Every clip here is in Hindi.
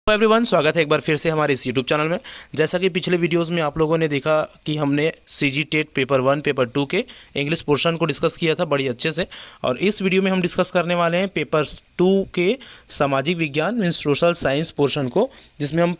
तो एवरीवन, स्वागत है एक बार फिर से हमारे इस यूट्यूब चैनल में। जैसा कि पिछले वीडियोस में आप लोगों ने देखा कि हमने सीजी टेट पेपर 1 पेपर 2 के इंग्लिश पोर्शन को डिस्कस किया था बड़ी अच्छे से। और इस वीडियो में हम डिस्कस करने वाले हैं पेपर 2 के सामाजिक विज्ञान मीन्स सोशल साइंस पोर्शन को, जिसमें हम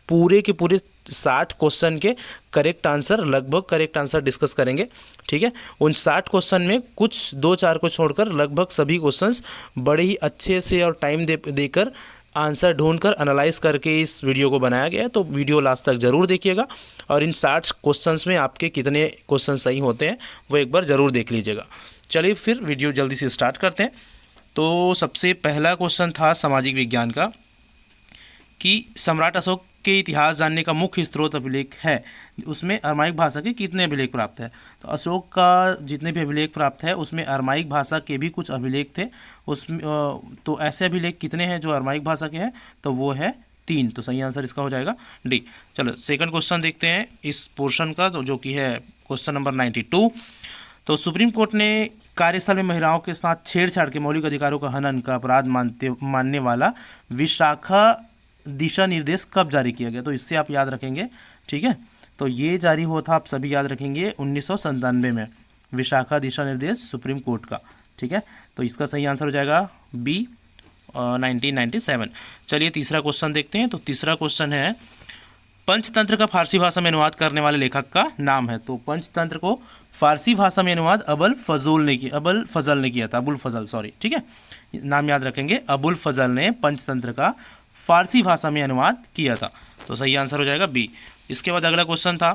पूरे के पूरे 60 क्वेश्चन के करेक्ट आंसर, लगभग करेक्ट आंसर डिस्कस करेंगे। ठीक है, उन 60 क्वेश्चन में कुछ 2-4 को छोड़कर लगभग सभी क्वेश्चंस बड़े ही अच्छे से और टाइम देकर आंसर ढूंढकर एनालाइज करके इस वीडियो को बनाया गया है। तो वीडियो लास्ट तक ज़रूर देखिएगा और इन 60 क्वेश्चंस में आपके कितने क्वेश्चन सही होते हैं वो एक बार ज़रूर देख लीजिएगा। चलिए फिर वीडियो जल्दी से स्टार्ट करते हैं। तो सबसे पहला क्वेश्चन था सामाजिक विज्ञान का कि सम्राट अशोक के इतिहास जानने का मुख्य स्रोत अभिलेख है, उसमें अरमाइक भाषा के कितने अभिलेख प्राप्त है। तो अशोक का जितने भी अभिलेख प्राप्त है उसमें अरमाइक भाषा के भी कुछ अभिलेख थे। उसमें तो ऐसे अभिलेख कितने हैं जो अरमाइक भाषा के हैं, तो वो है 3। तो सही आंसर इसका हो जाएगा डी। चलो सेकंड क्वेश्चन देखते हैं इस पोर्शन का, तो जो कि है क्वेश्चन नंबर 92। तो सुप्रीम कोर्ट ने कार्यस्थल में महिलाओं के साथ छेड़छाड़ के मौलिक अधिकारों का हनन का अपराध मानने वाला विशाखा दिशा निर्देश कब जारी किया गया। तो इससे आप याद रखेंगे, ठीक है। तो ये जारी हुआ था, आप सभी याद रखेंगे, 1997 में विशाखा दिशा निर्देश सुप्रीम कोर्ट का। ठीक है, तो इसका सही आंसर हो जाएगा बी, 1997। चलिए तीसरा क्वेश्चन देखते हैं। तो तीसरा क्वेश्चन है पंचतंत्र का फारसी भाषा में अनुवाद करने वाले लेखक का नाम है। तो पंचतंत्र को फारसी भाषा में अनुवाद अबुल फजल ने किया था, अबुल फजल, सॉरी। ठीक है, नाम याद रखेंगे, अबुल फजल ने पंचतंत्र का फारसी भाषा में अनुवाद किया था। तो सही आंसर हो जाएगा बी। इसके बाद अगला क्वेश्चन था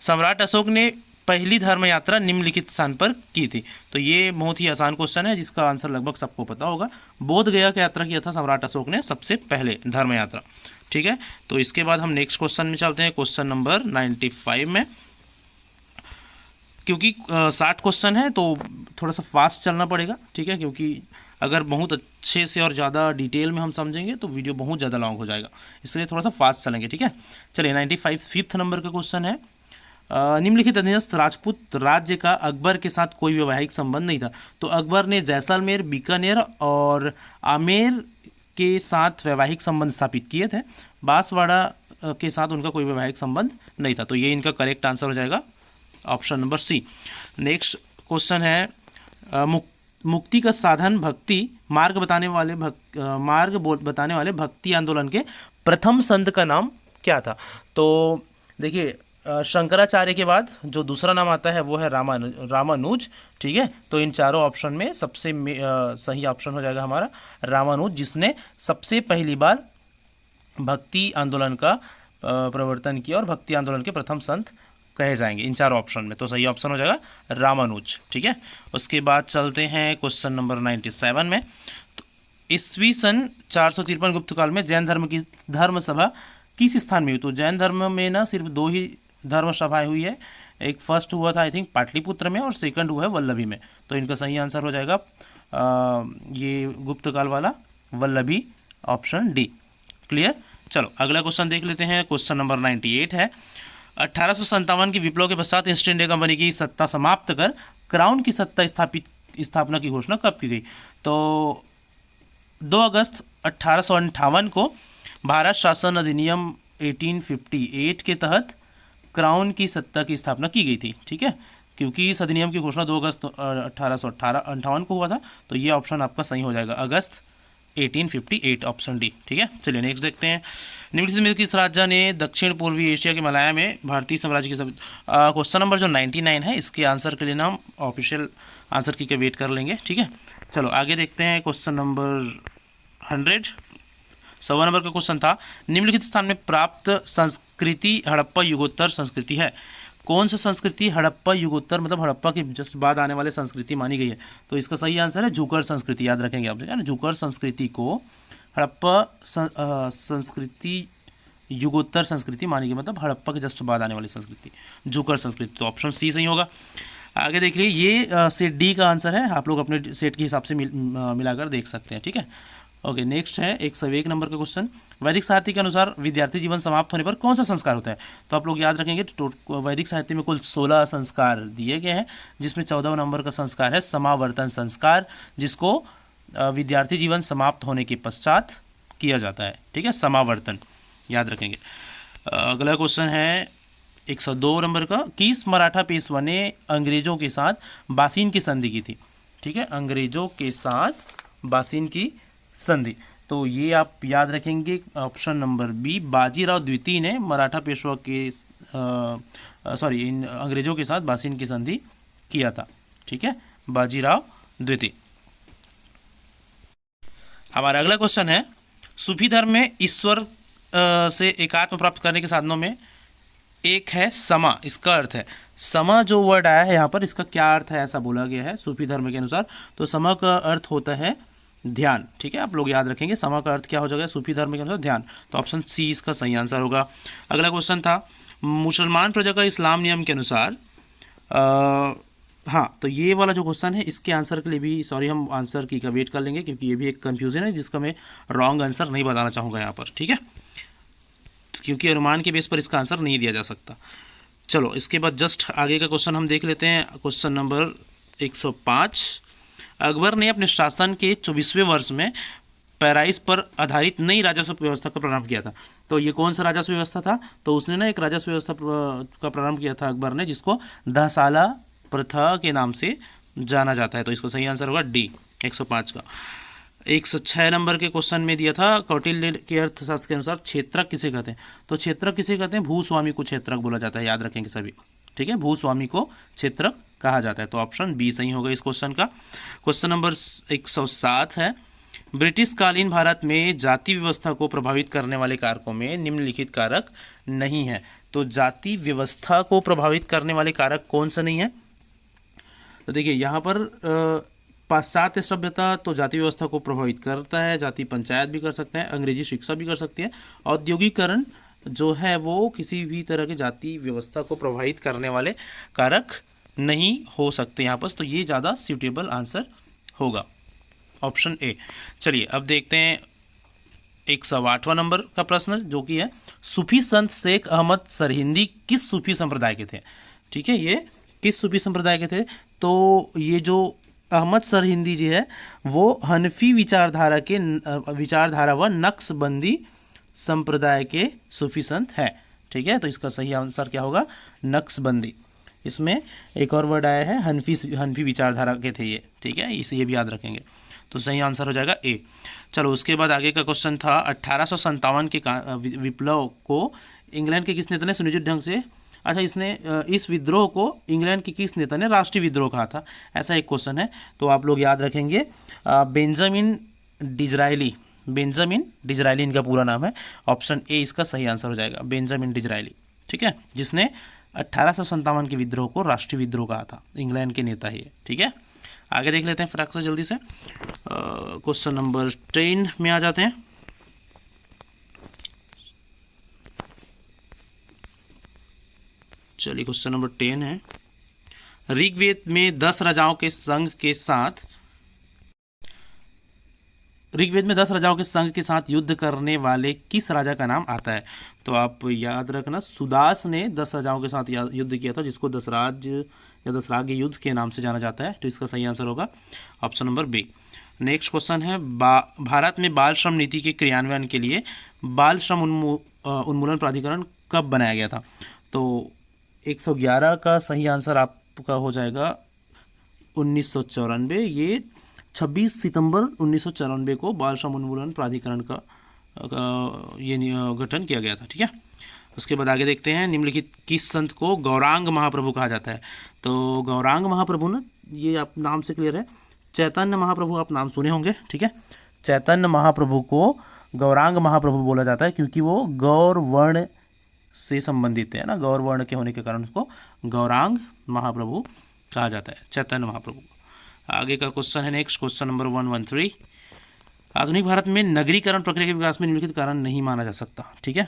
सम्राट अशोक ने पहली धर्म यात्रा निम्नलिखित स्थान पर की थी। तो ये बहुत ही आसान क्वेश्चन है जिसका आंसर लगभग सबको पता होगा। बोध गया की यात्रा किया था सम्राट अशोक ने सबसे पहले धर्म यात्रा। ठीक है, तो इसके बाद हम नेक्स्ट क्वेश्चन में चलते हैं, क्वेश्चन नंबर 95 में। क्योंकि 60 क्वेश्चन है तो थोड़ा सा फास्ट चलना पड़ेगा। ठीक है, क्योंकि अगर बहुत अच्छे से और ज़्यादा डिटेल में हम समझेंगे तो वीडियो बहुत ज़्यादा लॉन्ग हो जाएगा, इसलिए थोड़ा सा फास्ट चलेंगे। ठीक है, चलिए 95 5th नंबर का क्वेश्चन है निम्नलिखित अधीनस्थ राजपूत राज्य का अकबर के साथ कोई वैवाहिक संबंध नहीं था। तो अकबर ने जैसलमेर, बीकानेर और आमेर के साथ वैवाहिक संबंध स्थापित किए थे। बांसवाड़ा के साथ उनका कोई वैवाहिक संबंध नहीं था। तो ये इनका करेक्ट आंसर हो जाएगा option number C. Next question है मुक्ति का साधन भक्ति मार्ग बताने वाले भक्ति आंदोलन के प्रथम संत का नाम क्या था। तो देखिए शंकराचार्य के बाद जो दूसरा नाम आता है वो है रामानुज। ठीक है, तो इन चारों ऑप्शन में सबसे सही ऑप्शन हो जाएगा हमारा रामानुज, जिसने सबसे पहली बार भक्ति आंदोलन का प्रवर्तन किया और भक्ति आंदोलन के प्रथम संत कहे जाएंगे इन चारों ऑप्शन में। तो सही ऑप्शन हो जाएगा रामानुज। ठीक है, उसके बाद चलते हैं क्वेश्चन नंबर 97 में। तो ईस्वी सन 453 गुप्त काल में जैन धर्म की धर्म सभा किस स्थान में हुई। तो जैन धर्म में ना सिर्फ 2 ही धर्म सभाएं हुई है। एक फर्स्ट हुआ था आई थिंक पाटलिपुत्र में और सेकंड हुआ है वल्लभी में। तो इनका सही आंसर हो जाएगा ये गुप्त काल वाला वल्लभी, ऑप्शन डी। क्लियर। चलो अगला क्वेश्चन देख लेते हैं, क्वेश्चन नंबर 98 है 1857 के विप्लव के पश्चात ईस्ट इंडिया कंपनी की सत्ता समाप्त कर क्राउन की स्थापना की घोषणा कब की गई। तो 2 अगस्त 1858 को भारत शासन अधिनियम 1858 के तहत क्राउन की सत्ता की स्थापना की गई थी। ठीक है, क्योंकि इस अधिनियम की घोषणा 2 अगस्त 1858 को हुआ था। तो ये ऑप्शन आपका सही हो जाएगा, अगस्त 1858, ऑप्शन डी। ठीक है, चलिए नेक्स्ट देखते हैं निम्नलिखित में किस राज्य ने दक्षिण पूर्वी एशिया के मलाया में भारतीय साम्राज्य के क्वेश्चन नंबर जो 99 है इसके आंसर के लिए ना हम ऑफिशियल आंसर की वेट कर लेंगे। ठीक है, चलो आगे देखते हैं क्वेश्चन नंबर 100। 100 नंबर का क्वेश्चन था निम्नलिखित स्थान में प्राप्त संस्कृति हड़प्पा युगोत्तर संस्कृति है। कौन सा संस्कृति हड़प्पा युगोत्तर मतलब हड़प्पा के जस्ट बाद आने वाले संस्कृति मानी गई है। तो इसका सही आंसर है झुकर संस्कृति, याद रखेंगे आप, है ना। झुकर संस्कृति को हड़प्पा संस्कृति युगोत्तर संस्कृति मानी गई, मतलब हड़प्पा के जस्ट बाद आने वाली संस्कृति झुकर संस्कृति। तो ऑप्शन सी सही होगा। आगे देख लीजिए, ये सेट डी का आंसर है, आप लोग अपने सेट के हिसाब से मिलाकर देख सकते हैं। ठीक है, ओके। नेक्स्ट है 101 नंबर का क्वेश्चन वैदिक साहित्य के अनुसार विद्यार्थी जीवन समाप्त होने पर कौन सा संस्कार होता है। तो आप लोग याद रखेंगे वैदिक साहित्य में कुल 16 संस्कार दिए गए हैं, जिसमें 14 नंबर का संस्कार है समावर्तन संस्कार, जिसको विद्यार्थी जीवन समाप्त होने के पश्चात किया जाता है। ठीक है, समावर्तन। याद रखेंगे। अगला क्वेश्चन है 102 नंबर का, किस मराठा पेशवा ने अंग्रेजों के साथ बासिन की संधि की थी? ठीक है, अंग्रेजों के साथ बासिन की संधि, तो ये आप याद रखेंगे ऑप्शन नंबर बी, बाजीराव द्वितीय ने मराठा पेशवा के इन अंग्रेजों के साथ बासिन की संधि किया था। ठीक है, बाजीराव द्वितीय। हमारा अगला क्वेश्चन है, सूफी धर्म में ईश्वर से एकात्म प्राप्त करने के साधनों में एक है समा। इसका अर्थ है, समा जो वर्ड आया है यहाँ पर, इसका क्या अर्थ है ऐसा बोला गया है सूफी धर्म के अनुसार, तो समा का अर्थ होता है ध्यान। ठीक है, आप लोग याद रखेंगे समा का अर्थ क्या हो जाएगा सूफी धर्म के अनुसार, ध्यान। तो ऑप्शन सी इसका सही आंसर होगा। अगला क्वेश्चन था, मुसलमान प्रजा का इस्लाम नियम के अनुसार हाँ, तो ये वाला जो क्वेश्चन है इसके आंसर के लिए भी सॉरी हम आंसर की का वेट कर लेंगे, क्योंकि ये भी एक कंफ्यूजन है जिसका मैं रॉन्ग आंसर नहीं बताना चाहूँगा यहाँ पर। ठीक है, क्योंकि अनुमान के बेस पर इसका आंसर नहीं दिया जा सकता। चलो इसके बाद जस्ट आगे का क्वेश्चन हम देख लेते हैं। क्वेश्चन नंबर 105, अकबर ने अपने शासन के 24वें वर्ष में पैराइस पर आधारित नई राजस्व व्यवस्था का प्रारंभ किया था। तो ये कौन सा राजस्व व्यवस्था था? तो उसने ना एक राजस्व व्यवस्था का प्रारंभ किया था अकबर ने, जिसको दहसाला प्रथा के नाम से जाना जाता है। तो इसका सही आंसर होगा डी 105 का। 106 नंबर के क्वेश्चन में दिया था, कौटिल्य के अर्थशास्त्र के अनुसार क्षेत्रक किसे कहते हैं? तो क्षेत्रक किसे कहते हैं? भूस्वामी को क्षेत्रक बोला जाता है, याद रखेंगे सभी। ठीक है, भूस्वामी को क्षेत्रक कहा जाता है। तो ऑप्शन बी सही होगा इस क्वेश्चन का। क्वेश्चन नंबर 107 है, ब्रिटिश कालीन भारत में जाति व्यवस्था को प्रभावित करने वाले कारकों में निम्नलिखित कारक नहीं है। तो जाति व्यवस्था को प्रभावित करने वाले कारक कौन सा नहीं है? तो देखिए यहाँ पर पाश्चात्य सभ्यता तो जाति व्यवस्था को प्रभावित करता है, जाति पंचायत भी कर सकते हैं, अंग्रेजी शिक्षा भी कर सकती है। औद्योगिकरण जो है वो किसी भी तरह की जाति व्यवस्था को प्रभावित करने वाले कारक नहीं हो सकते यहाँ पर। तो ये ज़्यादा सूटेबल आंसर होगा, ऑप्शन ए। चलिए अब देखते हैं 108वां नंबर का प्रश्न, जो कि है, सूफी संत शेख अहमद सरहिंदी किस सूफी संप्रदाय के थे? ठीक है, ये किस सूफी संप्रदाय के थे? तो ये जो अहमद सरहिंदी जी है वो हनफी विचारधारा व नक्शबंदी संप्रदाय के सूफी संत हैं। ठीक है, तो इसका सही आंसर क्या होगा? नक्शबंदी। इसमें एक और वर्ड आया है, हनफी विचारधारा के थे ये। ठीक है, इसे ये भी याद रखेंगे। तो सही आंसर हो जाएगा ए। चलो उसके बाद आगे का क्वेश्चन था, 1857 के विप्लव को इंग्लैंड के किस नेता ने सुनियोजित ढंग से इस विद्रोह को इंग्लैंड के किस नेता ने राष्ट्रीय विद्रोह कहा था? ऐसा एक क्वेश्चन है, तो आप लोग याद रखेंगे बेंजामिन डिजरायली इनका पूरा नाम है। ऑप्शन ए इसका सही आंसर हो जाएगा, बेंजामिन डिजरायली। ठीक है, जिसने 1857 के विद्रोह को राष्ट्रीय विद्रोह कहा था, इंग्लैंड के नेता ही है। ठीक है, आगे देख लेते हैं फटाक से जल्दी से। क्वेश्चन नंबर 10 में आ जाते हैं। चलिए क्वेश्चन नंबर 10 है, ऋग्वेद में 10 राजाओं के संघ के साथ युद्ध करने वाले किस राजा का नाम आता है? तो आप याद रखना, सुदास ने 10 राजाओं के साथ युद्ध किया था, जिसको दशराज्य युद्ध के नाम से जाना जाता है। तो इसका सही आंसर होगा option number B. Next question है, भारत में बाल श्रम नीति के क्रियान्वयन के लिए बाल श्रम उन्मूलन प्राधिकरण कब बनाया गया था? तो 111 का सही आंसर आपका हो जाएगा 1994। ये 26 सितंबर 1994 को बाल श्रम उन्मूलन प्राधिकरण का ये गठन किया गया था। ठीक है, उसके बाद आगे देखते हैं, निम्नलिखित किस संत को गौरांग महाप्रभु कहा जाता है? तो गौरांग महाप्रभु ना, ये आप नाम से क्लियर है, चैतन्य महाप्रभु आप नाम सुने होंगे। ठीक है, चैतन्य महाप्रभु को गौरांग महाप्रभु बोला जाता है, क्योंकि वो गौर वर्ण से संबंधित है ना, गौर वर्ण के होने के कारण उसको गौरांग महाप्रभु कहा जाता है, चैतन्य महाप्रभु। आगे का क्वेश्चन है नेक्स्ट, क्वेश्चन नंबर 113, आधुनिक भारत में नगरीकरण प्रक्रिया के विकास में निम्नलिखित कारण नहीं माना जा सकता? ठीक है,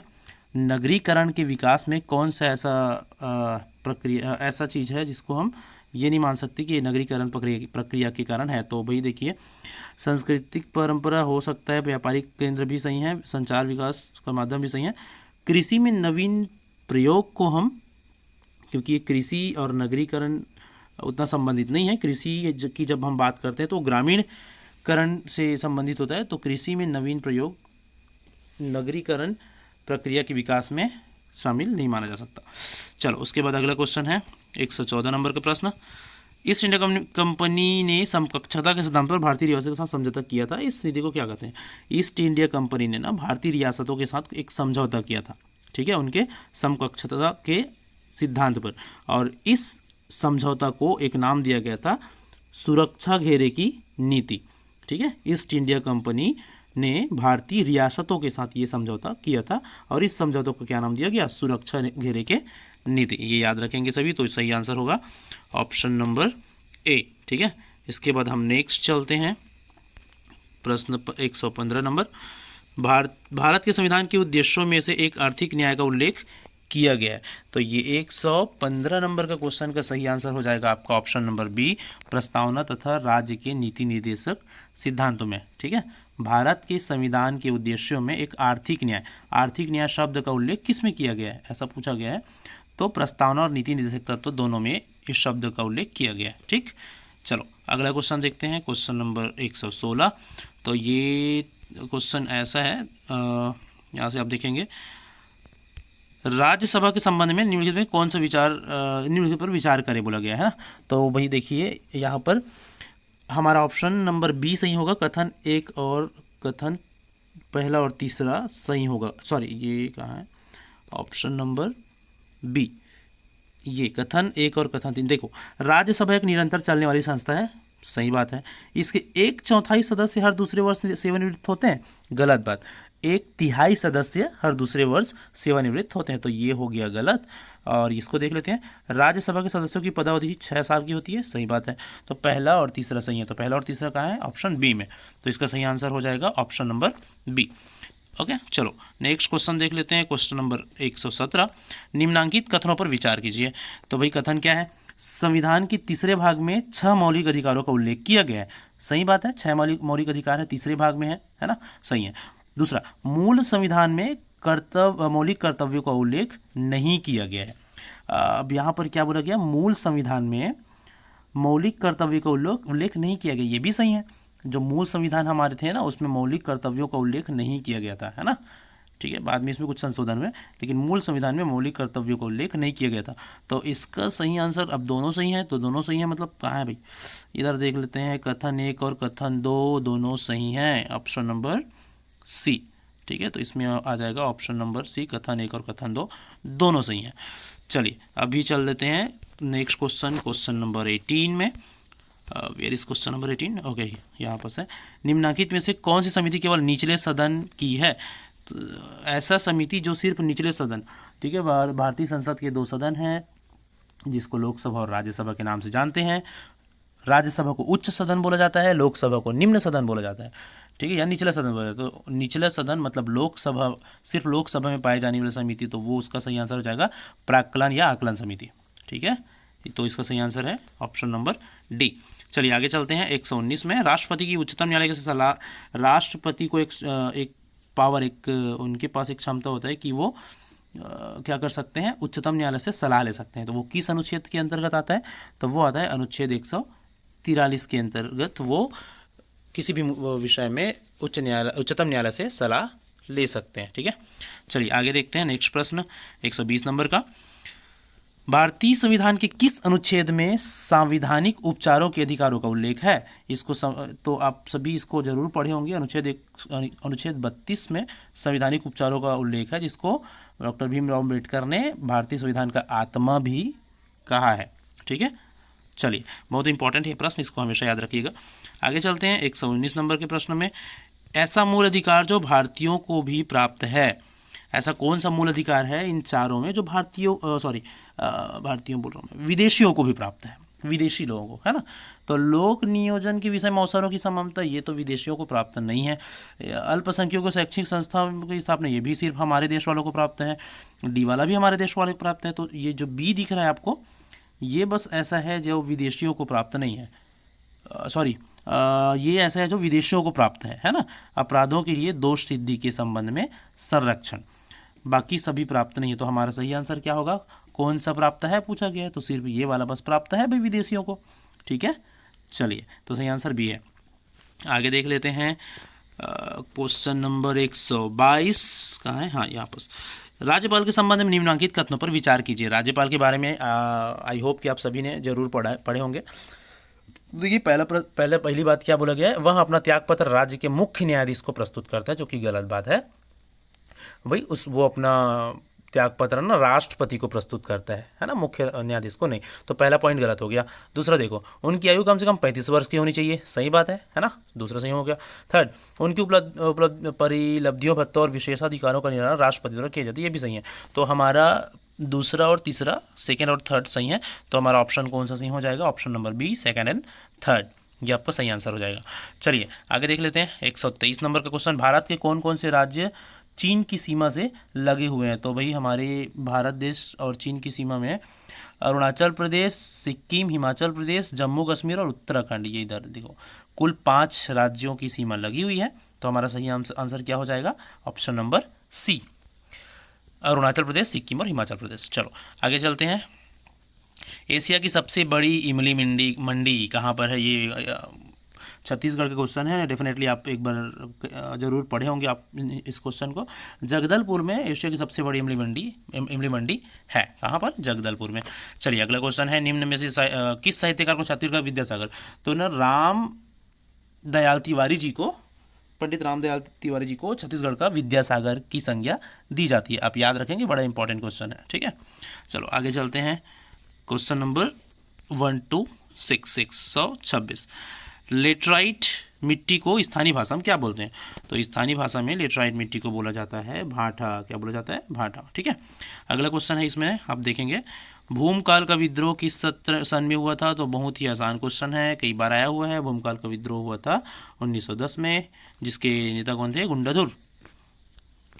नगरीकरण के विकास में कौन सा ऐसा चीज़ है जिसको हम ये नहीं मान सकते कि ये नगरीकरण प्रक्रिया के कारण है? तो भाई देखिए, सांस्कृतिक परंपरा हो सकता है, व्यापारिक केंद्र भी सही है, संचार विकास का माध्यम भी सही है, कृषि में नवीन प्रयोग को हम, क्योंकि ये कृषि और नगरीकरण उतना संबंधित नहीं है, कृषि की जब हम बात करते हैं तो ग्रामीणकरण से संबंधित होता है, तो कृषि में नवीन प्रयोग, नगरीकरण प्रक्रिया के विकास में शामिल नहीं माना जा सकता। चलो उसके बाद अगला क्वेश्चन है 114 नंबर का प्रश्न। ईस्ट इंडिया कंपनी ने समकक्षता के सिद्धांत पर भारतीय रियासतों के साथ समझौता किया था। इस नीति को क्या कहते हैं? ईस्ट इंडिया कंपनी ने ना भारतीय रियासतों के साथ एक समझौता किया था, ठीक है, उनके समकक्षता के सिद्धांत पर, और इस समझौता को एक नाम दिया गया था सुरक्षा घेरे की नीति, ठीक है। ईस्ट इंडिया कंपनी ने भारतीय रियासतों के साथ ये समझौता किया था और इस समझौते को क्या नाम दिया गया? सुरक्षा घेरे के नीति। ये याद रखेंगे सभी, तो सही आंसर होगा ऑप्शन नंबर ए, ठीक है। इसके बाद हम नेक्स्ट चलते हैं प्रश्न 115 नंबर। भारत के संविधान के उद्देश्यों में से एक आर्थिक न्याय का उल्लेख किया गया है। तो ये 115 नंबर का क्वेश्चन का सही आंसर हो जाएगा आपका ऑप्शन नंबर बी, प्रस्तावना तथा राज्य के नीति निर्देशक सिद्धांतों में, ठीक है। भारत के संविधान के उद्देश्यों में एक आर्थिक न्याय शब्द का उल्लेख किस में किया गया है, ऐसा पूछा गया है। तो प्रस्तावना और नीति निर्देशक तत्व दोनों में इस शब्द का उल्लेख किया गया है, ठीक। चलो अगला क्वेश्चन देखते हैं, क्वेश्चन नंबर 116। तो ये क्वेश्चन ऐसा है, यहाँ से आप देखेंगे, राज्यसभा के संबंध में निम्नलिखित में कौन सा निम्नलिखित पर विचार करें बोला गया है ना। तो वही देखिए यहाँ पर हमारा ऑप्शन नंबर बी सही होगा, कथन एक और कथन पहला और तीसरा सही होगा। सॉरी, ये कहाँ है? ऑप्शन नंबर बी, ये कथन एक और कथन तीन। देखो, राज्यसभा एक निरंतर चलने वाली संस्था है, सही बात है। इसके 1/4 सदस्य हर दूसरे वर्ष सेवानिवृत्त होते हैं, गलत बात। 1/3 सदस्य हर दूसरे वर्ष सेवानिवृत्त होते हैं, तो ये हो गया गलत। और इसको देख लेते हैं, राज्यसभा के सदस्यों की पदावधि 6 साल की होती है, सही बात है। तो पहला और तीसरा सही है, तो पहला और तीसरा कहाँ है? ऑप्शन बी में। तो इसका सही आंसर हो जाएगा ऑप्शन नंबर बी। ओके, चलो नेक्स्ट क्वेश्चन देख लेते हैं, क्वेश्चन नंबर 117। निम्नांकित कथनों पर विचार कीजिए। तो भाई कथन क्या है? संविधान के तीसरे भाग में 6 मौलिक अधिकारों का उल्लेख किया गया है, सही बात है। 6 मौलिक अधिकार है, तीसरे भाग में है ना, सही है। दूसरा, मूल संविधान में मौलिक कर्तव्यों का उल्लेख नहीं किया गया है। अब यहाँ पर क्या बोला गया? मूल संविधान में मौलिक कर्तव्यों का उल्लेख नहीं किया गया, ये भी सही है। जो मूल संविधान हमारे थे ना, उसमें मौलिक कर्तव्यों का उल्लेख नहीं किया गया था, है ना, ठीक है। बाद में इसमें कुछ संशोधन हुए, लेकिन मूल संविधान में मौलिक कर्तव्यों का उल्लेख नहीं किया गया था। तो इसका सही आंसर, अब दोनों सही हैं, तो दोनों सही हैं मतलब कहाँ है भाई? इधर देख लेते हैं, कथन 1 और कथन 2 दोनों सही हैं, ऑप्शन नंबर सी, ठीक है। तो इसमें आ जाएगा ऑप्शन नंबर सी, कथन 1 और कथन 2 दोनों सही हैं। चलिए अभी चल लेते हैं नेक्स्ट क्वेश्चन, क्वेश्चन नंबर 18 में। Where is question number 18? Okay, यहाँ पर है। निम्नलिखित में से कौन सी समिति केवल निचले सदन की है? तो ऐसा समिति जो सिर्फ निचले सदन, ठीक है, भारतीय संसद के 2 सदन हैं, जिसको लोकसभा और राज्यसभा के नाम से जानते हैं। राज्यसभा को उच्च सदन बोला जाता है, लोकसभा को निम्न सदन बोला जाता है, ठीक है, या निचला सदन बोला जाता है। तो निचला सदन मतलब लोकसभा, सिर्फ लोकसभा में पाई जाने वाली समिति, तो वो उसका सही आंसर हो जाएगा प्राक्कलन या आकलन समिति, ठीक है। तो इसका सही आंसर है ऑप्शन नंबर डी। चलिए आगे चलते हैं 119 में। राष्ट्रपति की उच्चतम न्यायालय से सलाह, राष्ट्रपति को एक पावर, उनके पास एक क्षमता होता है कि वो क्या कर सकते हैं? उच्चतम न्यायालय से सलाह ले सकते हैं। तो वो किस अनुच्छेद के अंतर्गत आता है? तो वो आता है अनुच्छेद 143 के अंतर्गत। वो किसी भी विषय में उच्चतम न्यायालय से सलाह ले सकते हैं, ठीक है। चलिए आगे देखते हैं नेक्स्ट प्रश्न 120 नंबर का। भारतीय संविधान के किस अनुच्छेद में सांविधानिक उपचारों के अधिकारों का उल्लेख है? इसको तो आप सभी इसको जरूर पढ़े होंगे। अनुच्छेद 32 में संवैधानिक उपचारों का उल्लेख है, जिसको डॉक्टर भीमराव अम्बेडकर ने भारतीय संविधान का आत्मा भी कहा है, ठीक है। चलिए बहुत इंपॉर्टेंट है प्रश्न, इसको हमेशा याद रखिएगा। आगे चलते हैं 119 नंबर के प्रश्न में। ऐसा मूल अधिकार जो भारतीयों को भी प्राप्त है, ऐसा कौन सा मूल अधिकार है इन चारों में जो भारतीयों बोल रहा हूँ मैं, विदेशियों को भी प्राप्त है, विदेशी लोगों को, है ना। तो लोक नियोजन के विषय में अवसरों की समानता, ये तो विदेशियों को प्राप्त नहीं है। अल्पसंख्यकों शैक्षिक संस्थाओं की स्थापना, ये भी सिर्फ हमारे देश वालों को प्राप्त है। डी वाला भी हमारे देश वालों को प्राप्त है। तो ये जो बी दिख रहा है आपको, ये बस ऐसा है जो विदेशियों को प्राप्त नहीं है। ये ऐसा है जो विदेशियों को प्राप्त है ना। अपराधों के लिए दोष सिद्धि के संबंध में संरक्षण, बाकी सभी प्राप्त नहीं है। तो हमारा सही आंसर क्या होगा? कौन सा प्राप्त है पूछा गया है, तो सिर्फ ये वाला बस प्राप्त है भाई विदेशियों को, ठीक है। चलिए तो सही आंसर बी है। आगे देख लेते हैं क्वेश्चन नंबर 122 कहाँ है, हाँ यहाँ पर। राज्यपाल के संबंध में निम्नलिखित कथनों पर विचार कीजिए। राज्यपाल के बारे में आई होप कि आप सभी ने जरूर पढ़े होंगे। देखिए पहली बात क्या बोला गया है, वह अपना त्यागपत्र राज्य के मुख्य न्यायाधीश को प्रस्तुत करता है, जो कि गलत बात है भाई। वो अपना त्यागपत्र ना राष्ट्रपति को प्रस्तुत करता है ना, मुख्य न्यायाधीश को नहीं। तो पहला पॉइंट गलत हो गया। दूसरा देखो, उनकी आयु कम से कम 35 वर्ष की होनी चाहिए, सही बात है ना, दूसरा सही हो गया। थर्ड, उनकी उपलब्ध परिलब्धियों, भत्तों और विशेषाधिकारों का निर्धारण राष्ट्रपति द्वारा किया जाता है, ये भी सही है। तो हमारा दूसरा और तीसरा, सेकेंड और थर्ड सही है। तो हमारा ऑप्शन कौन सा सही हो जाएगा? Option number B, second and third, ये आपका सही आंसर हो जाएगा। चलिए आगे देख लेते हैं 123 नंबर का क्वेश्चन। भारत के कौन कौन से राज्य चीन की सीमा से लगे हुए हैं? तो भाई हमारे भारत देश और चीन की सीमा में अरुणाचल प्रदेश, सिक्किम, हिमाचल प्रदेश, जम्मू कश्मीर और उत्तराखंड, ये इधर देखो कुल 5 राज्यों की सीमा लगी हुई है। तो हमारा सही आंसर क्या हो जाएगा? ऑप्शन नंबर सी, अरुणाचल प्रदेश, सिक्किम और हिमाचल प्रदेश। चलो आगे चलते हैं। एशिया की सबसे बड़ी इमली मंडी कहाँ पर है? ये छत्तीसगढ़ का क्वेश्चन है। डेफिनेटली आप एक बार जरूर पढ़े होंगे आप इस क्वेश्चन को। जगदलपुर में एशिया की सबसे बड़ी इमली मंडी है। कहाँ पर? जगदलपुर में। चलिए अगला क्वेश्चन है, निम्न में से किस साहित्यकार को छत्तीसगढ़ विद्यासागर? तो ना रामदयाल तिवारी जी को, पंडित रामदयाल तिवारी जी को छत्तीसगढ़ का विद्यासागर की संज्ञा दी जाती है। आप याद रखेंगे, बड़ा इंपॉर्टेंट क्वेश्चन है, ठीक है। चलो आगे चलते हैं। क्वेश्चन नंबर 126 लेटराइट मिट्टी को स्थानीय भाषा में क्या बोलते हैं? तो स्थानीय भाषा में लेटराइट मिट्टी को बोला जाता है भाटा। क्या बोला जाता है? भाटा, ठीक है। अगला क्वेश्चन है, इसमें आप देखेंगे भूमकाल का विद्रोह किस सन में हुआ था? तो बहुत ही आसान क्वेश्चन है, कई बार आया हुआ है। भूमकाल का विद्रोह हुआ था 1910 में, जिसके नेता कौन थे? गुंडाधुर,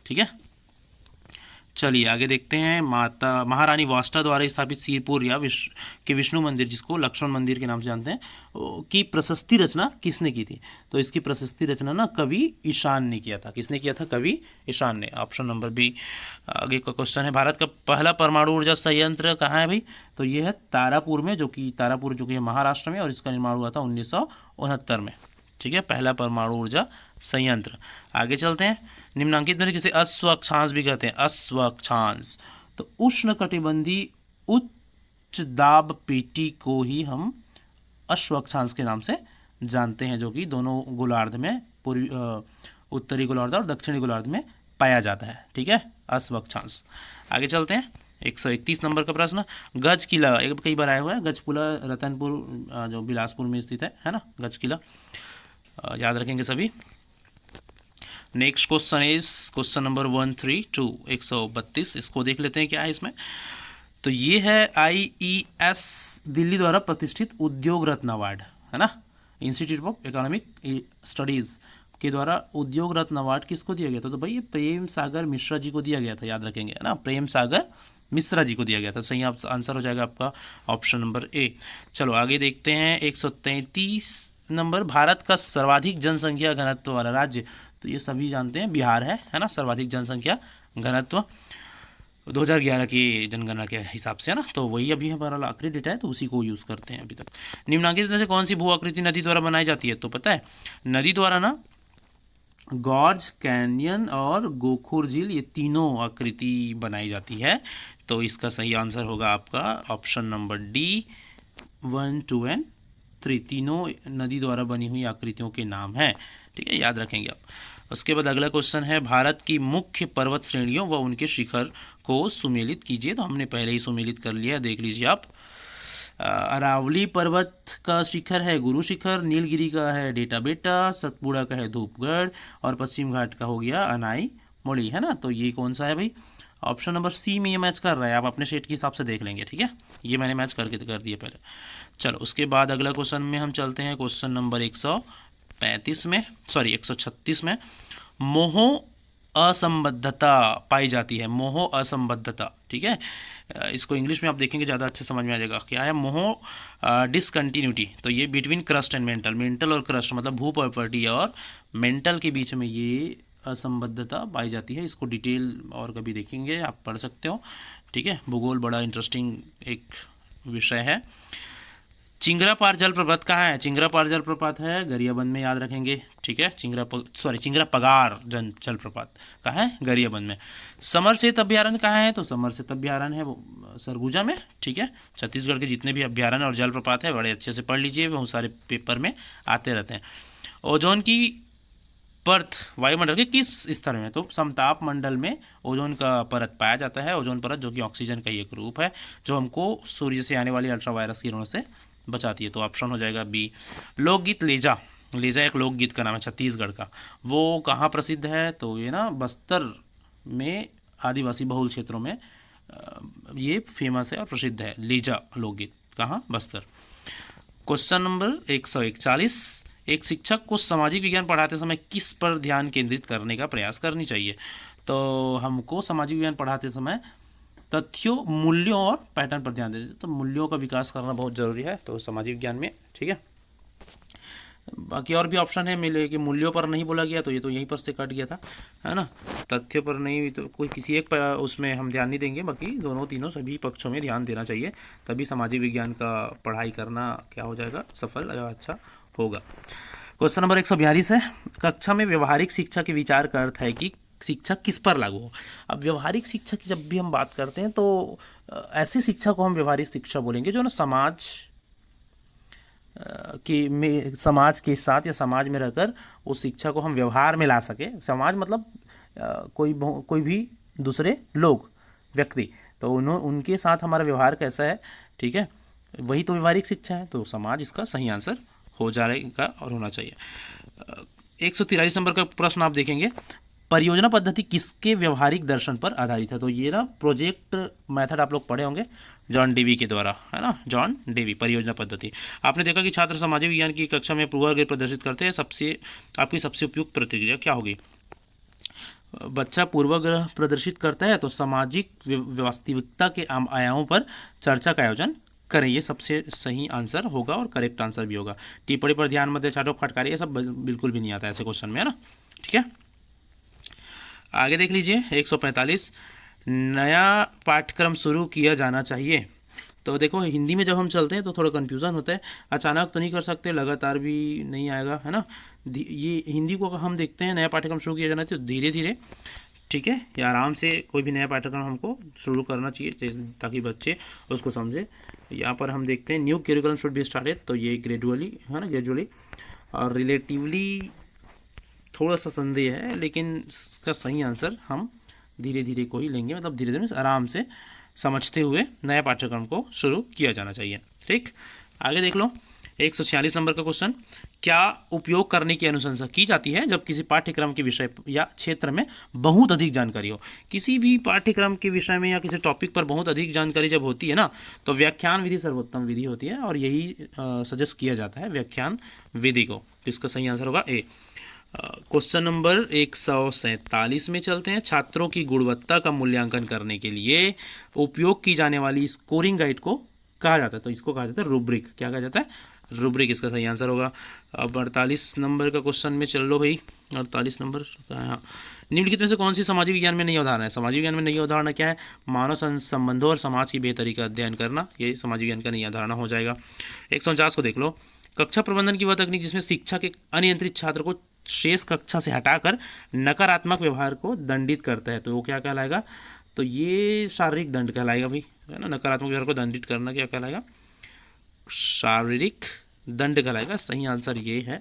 ठीक है। चलिए आगे देखते हैं। महारानी वाष्टा द्वारा स्थापित सिरपुर या विष्णु मंदिर, जिसको लक्ष्मण मंदिर के नाम से जानते हैं, की प्रशस्ति रचना किसने की थी? तो इसकी प्रशस्ति रचना ना कवि ईशान ने किया था। किसने किया था? कवि ईशान ने। Option number B. आगे का क्वेश्चन है, भारत का पहला परमाणु ऊर्जा संयंत्र कहाँ है भाई? तो ये है तारापुर में, जो कि है महाराष्ट्र में, और इसका निर्माण हुआ था 1969 में, ठीक है। पहला परमाणु ऊर्जा संयंत्र। आगे चलते हैं। निम्नांकित में किसे अश्वक्षांश भी कहते हैं? अश्वक्षांश। तो उष्णकटिबंधीय उच्च दाब पेटी को ही हम अश्वक्षांश के नाम से जानते हैं, जो कि दोनों गोलार्ध में, उत्तरी गोलार्ध और दक्षिणी गोलार्ध में पाया जाता है, ठीक है, अश्वक्षांश। आगे चलते हैं। 131 नंबर का प्रश्न, गज किला कई बार आया हुआ है। गज किला रतनपुर, जो बिलासपुर में स्थित है ना, गज किला, याद रखेंगे सभी। Next question is question number 132 इसको देख लेते हैं क्या है इसमें। तो ये है IES दिल्ली द्वारा प्रतिष्ठित उद्योग रत्न अवार्ड, है ना, इंस्टीट्यूट ऑफ इकोनॉमिक स्टडीज के द्वारा उद्योग रत्न अवार्ड किसको दिया गया था? तो भाई ये प्रेम सागर मिश्रा जी को दिया गया था, याद रखेंगे, है ना, प्रेम सागर मिश्रा जी को दिया गया था। सही आंसर हो जाएगा आपका ऑप्शन नंबर ए। चलो आगे देखते हैं। 133 नंबर, भारत का सर्वाधिक जनसंख्या घनत्व वाला राज्य? तो ये सभी जानते हैं, बिहार है ना, सर्वाधिक जनसंख्या घनत्व 2011 की जनगणना के हिसाब से, है ना। तो वही अभी हमारा आखिरी डेटा है, तो उसी को यूज़ करते हैं अभी तक। निम्नांकित में से कौन सी भू आकृति नदी द्वारा बनाई जाती है? तो पता है, नदी द्वारा ना गॉर्ज कैनियन और गोखुर झील, ये तीनों आकृति बनाई जाती है। तो इसका सही आंसर होगा आपका ऑप्शन नंबर डी, 1, 2 एंड 3, तीनों नदी द्वारा बनी हुई आकृतियों के नाम हैं, ठीक है, याद रखेंगे आप। उसके बाद अगला क्वेश्चन है, भारत की मुख्य पर्वत श्रेणियों व उनके शिखर को सुमेलित कीजिए। तो हमने पहले ही सुमेलित कर लिया, देख लीजिए आप। अरावली पर्वत का शिखर है गुरु शिखर, नीलगिरी का है डेटा बेटा, सतपुड़ा का है धूपगढ़, और पश्चिम घाट का हो गया अनाई मोड़ी, है ना। तो ये कौन सा है भाई? ऑप्शन नंबर सी में ये मैच कर रहा है। आप अपने सेट के हिसाब से देख लेंगे, ठीक है, ये मैंने मैच करके कर दिया पहले। चलो उसके बाद अगला क्वेश्चन में हम चलते हैं, क्वेश्चन नंबर 136 में मोहो असंबद्धता पाई जाती है। मोहो असंबद्धता, ठीक है, इसको इंग्लिश में आप देखेंगे ज़्यादा अच्छे समझ में आ जाएगा। क्या है? मोहो डिसकंटिन्यूटी। तो ये बिटवीन क्रस्ट एंड मेंटल और क्रस्ट, मतलब भू प्रॉपर्टी और मेंटल के बीच में ये असंबद्धता पाई जाती है। इसको डिटेल और कभी देखेंगे, आप पढ़ सकते हो, ठीक है। भूगोल बड़ा इंटरेस्टिंग एक विषय है। चिंगरापार जलप्रपात कहाँ है? चिंगरापार जलप्रपात है गरियाबंद में, याद रखेंगे, ठीक है। चिंगरापगार जलप्रपात कहाँ है? गरियाबंद में। समरसेत अभ्यारण्य कहाँ है? तो समरसेत अभ्यारण्य है वो सरगुजा में, ठीक है। छत्तीसगढ़ के जितने भी अभ्यारण्य और जलप्रपात है बड़े अच्छे से पढ़ लीजिए, बहुत सारे पेपर में आते रहते हैं। ओजोन की परत वायुमंडल के किस स्तर में? तो समताप मंडल में ओजोन का परत पाया जाता है। ओजोन परत जो कि ऑक्सीजन का ही एक रूप है, जो हमको सूर्य से आने वाली अल्ट्रावायरस किरणों से बचाती है। तो ऑप्शन हो जाएगा बी। लोकगीत लेजा, लेजा एक लोकगीत का नाम है छत्तीसगढ़ का, वो कहाँ प्रसिद्ध है? तो ये ना बस्तर में आदिवासी बहुल क्षेत्रों में ये फेमस है और प्रसिद्ध है लेजा लोकगीत। कहाँ? बस्तर। क्वेश्चन नंबर 141, एक शिक्षक को सामाजिक विज्ञान पढ़ाते समय किस पर ध्यान केंद्रित करने का प्रयास करनी चाहिए? तो हमको सामाजिक विज्ञान पढ़ाते समय तथ्यों, मूल्यों और पैटर्न पर ध्यान देते, तो मूल्यों का विकास करना बहुत ज़रूरी है तो सामाजिक विज्ञान में, ठीक है। बाकी और भी ऑप्शन है मिले कि मूल्यों पर नहीं बोला गया तो ये तो यहीं पर से कट गया था, है ना। तथ्यों पर नहीं, तो कोई किसी एक पर उसमें हम ध्यान नहीं देंगे, बाकी दोनों तीनों सभी पक्षों में ध्यान देना चाहिए, तभी सामाजिक विज्ञान का पढ़ाई करना क्या हो जाएगा? सफल या अच्छा होगा। क्वेश्चन नंबर 142 है, कक्षा में व्यवहारिक शिक्षा के विचार का अर्थ है कि शिक्षा किस पर लागू हो? अब व्यवहारिक शिक्षा की जब भी हम बात करते हैं तो ऐसी शिक्षा को हम व्यवहारिक शिक्षा बोलेंगे जो ना समाज समाज के साथ या समाज में रहकर उस शिक्षा को हम व्यवहार में ला सके। समाज मतलब कोई भी दूसरे लोग, व्यक्ति, तो उनके साथ हमारा व्यवहार कैसा है, ठीक है, वही तो व्यवहारिक शिक्षा है। तो समाज इसका सही आंसर हो जाएगा और होना चाहिए। 143 नंबर का प्रश्न आप देखेंगे, परियोजना पद्धति किसके व्यवहारिक दर्शन पर आधारित है? तो ये ना प्रोजेक्ट मेथड आप लोग पढ़े होंगे जॉन डेवी के द्वारा, है ना, जॉन डेवी। परियोजना पद्धति आपने देखा कि छात्र सामाजिक विज्ञान की कक्षा में पूर्वाग्रह प्रदर्शित करते हैं, आपकी सबसे उपयुक्त प्रतिक्रिया क्या होगी? बच्चा पूर्वाग्रह प्रदर्शित करता है तो सामाजिक वास्तविकता के आयामों पर चर्चा का आयोजन करें, ये सबसे सही आंसर होगा और करेक्ट आंसर भी होगा। टिप्पणी पर ध्यान मत दें, छात्रों फटकारी, ये सब बिल्कुल भी नहीं आता ऐसे क्वेश्चन में, है ना, ठीक है। आगे देख लीजिए 145, नया पाठ्यक्रम शुरू किया जाना चाहिए। तो देखो हिंदी में जब हम चलते हैं तो थोड़ा कन्फ्यूज़न होता है, अचानक तो नहीं कर सकते, लगातार भी नहीं आएगा, है ना। ये हिंदी को हम देखते हैं नया पाठ्यक्रम शुरू किया जाना चाहिए तो धीरे धीरे, ठीक है, या आराम से कोई भी नया पाठ्यक्रम हमको शुरू करना चाहिए ताकि बच्चे उसको समझे। यहाँ पर हम देखते हैं new curriculum should be started, तो ये ग्रेजुअली, है ना, ग्रेजुअली और रिलेटिवली थोड़ा सा संदेह है, लेकिन इसका सही आंसर हम धीरे धीरे को ही लेंगे, मतलब धीरे धीरे आराम से समझते हुए नया पाठ्यक्रम को शुरू किया जाना चाहिए, ठीक। आगे देख लो 146 नंबर का क्वेश्चन, क्या उपयोग करने की अनुशंसा की जाती है जब किसी पाठ्यक्रम के विषय या क्षेत्र में बहुत अधिक जानकारी हो? किसी भी पाठ्यक्रम के विषय में या किसी टॉपिक पर बहुत अधिक जानकारी जब होती है ना, तो व्याख्यान विधि सर्वोत्तम विधि होती है और यही सजेस्ट किया जाता है व्याख्यान विधि को। तो इसका सही आंसर होगा ए। क्वेश्चन नंबर 147 में चलते हैं, छात्रों की गुणवत्ता का मूल्यांकन करने के लिए उपयोग की जाने वाली स्कोरिंग गाइड को कहा जाता है? तो इसको कहा जाता है रूब्रिक। क्या कहा जाता है? रूब्रिक इसका सही आंसर होगा। अब 48 नंबर का क्वेश्चन में चल लो भाई, 48 नंबर हाँ, निम्नलिखित में से कौन सी सामाजिक विज्ञान में नई अवधारणा है? सामाजिक विज्ञान में नई अवधारणा क्या है? मानव संबंधों और समाज की बेहतरी का अध्ययन करना, ये सामाजिक विज्ञान का नई अवधारणा हो जाएगा। 149 को देख लो, कक्षा प्रबंधन की वह तकनीक जिसमें शिक्षा के अनियंत्रित छात्र को शेष कक्षा से हटाकर नकारात्मक व्यवहार को दंडित करता है, तो वो क्या कहलाएगा? तो ये शारीरिक दंड कहलाएगा भाई, है ना। नकारात्मक व्यवहार को दंडित करना क्या कहलाएगा? शारीरिक दंड कहलाएगा। सही आंसर ये है।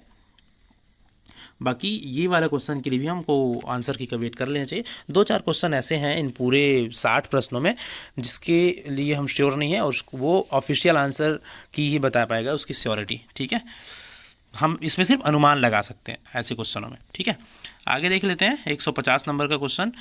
बाकी ये वाला क्वेश्चन के लिए भी हमको आंसर की वेट कर लेना चाहिए। 2-4 क्वेश्चन ऐसे हैं इन पूरे 60 प्रश्नों में जिसके लिए हम श्योर नहीं है और वो ऑफिशियल आंसर की ही बता पाएगा उसकी श्योरिटी, ठीक है। हम इसमें सिर्फ अनुमान लगा सकते हैं ऐसे क्वेश्चनों में, ठीक है। आगे देख लेते हैं 150 नंबर का क्वेश्चन,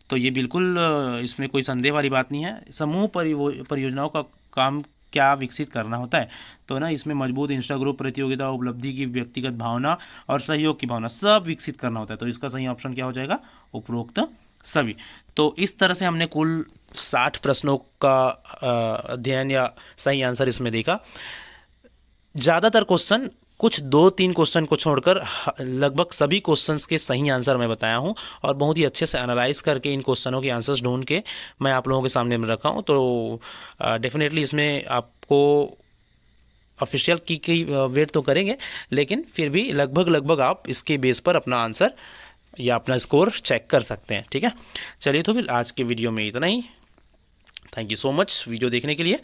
तो ये बिल्कुल इसमें कोई संदेह वाली बात नहीं है। समूह परियोजनाओं का काम क्या विकसित करना होता है? तो ना इसमें मजबूत इंस्टा ग्रुप, प्रतियोगिता, उपलब्धि की व्यक्तिगत भावना और सहयोग की भावना सब विकसित करना होता है। तो इसका सही ऑप्शन क्या हो जाएगा? उपरोक्त सभी। तो इस तरह से हमने कुल 60 प्रश्नों का अध्ययन या सही आंसर इसमें देखा। ज़्यादातर क्वेश्चन, कुछ 2-3 क्वेश्चन को छोड़कर लगभग सभी क्वेश्चंस के सही आंसर मैं बताया हूं और बहुत ही अच्छे से एनालाइज करके इन क्वेश्चनों के आंसर्स ढूंढ के मैं आप लोगों के सामने में रखा हूं। तो डेफिनेटली इसमें आपको ऑफिशियल की वेट तो करेंगे, लेकिन फिर भी लगभग आप इसके बेस पर अपना आंसर या अपना स्कोर चेक कर सकते हैं। ठीक है, चलिए तो फिर आज के वीडियो में इतना ही। Thank you so much video देखने के लिए।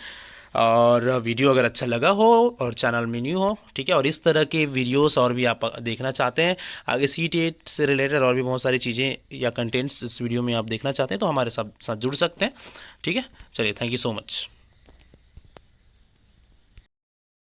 और वीडियो अगर अच्छा लगा हो और चैनल में न्यू हो, ठीक है, और इस तरह के वीडियोस और भी आप देखना चाहते हैं, आगे CTET से रिलेटेड और भी बहुत सारी चीज़ें या कंटेंट्स इस वीडियो में आप देखना चाहते हैं, तो हमारे साथ जुड़ सकते हैं। ठीक है, चलिए, थैंक यू सो मच।